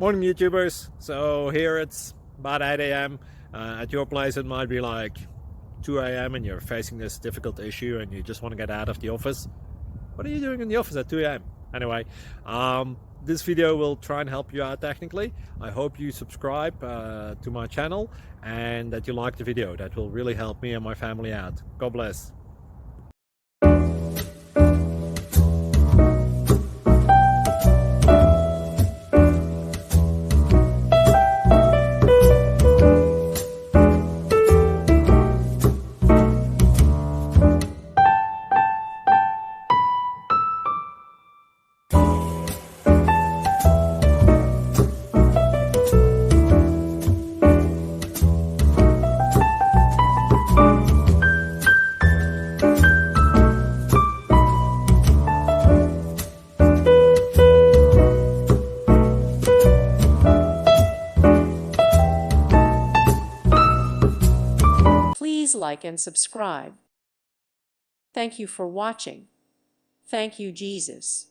Morning YouTubers. So here it's about 8 a.m. At your place it might be like 2 a.m. and you're facing this difficult issue and you just want to get out of the office. What are you doing in the office at 2 a.m.? Anyway, this video will try and help you out technically. I hope you subscribe to my channel and that you like the video. That will really help me and my family out. God bless. Please like and subscribe. Thank you for watching. Thank you, Jesus.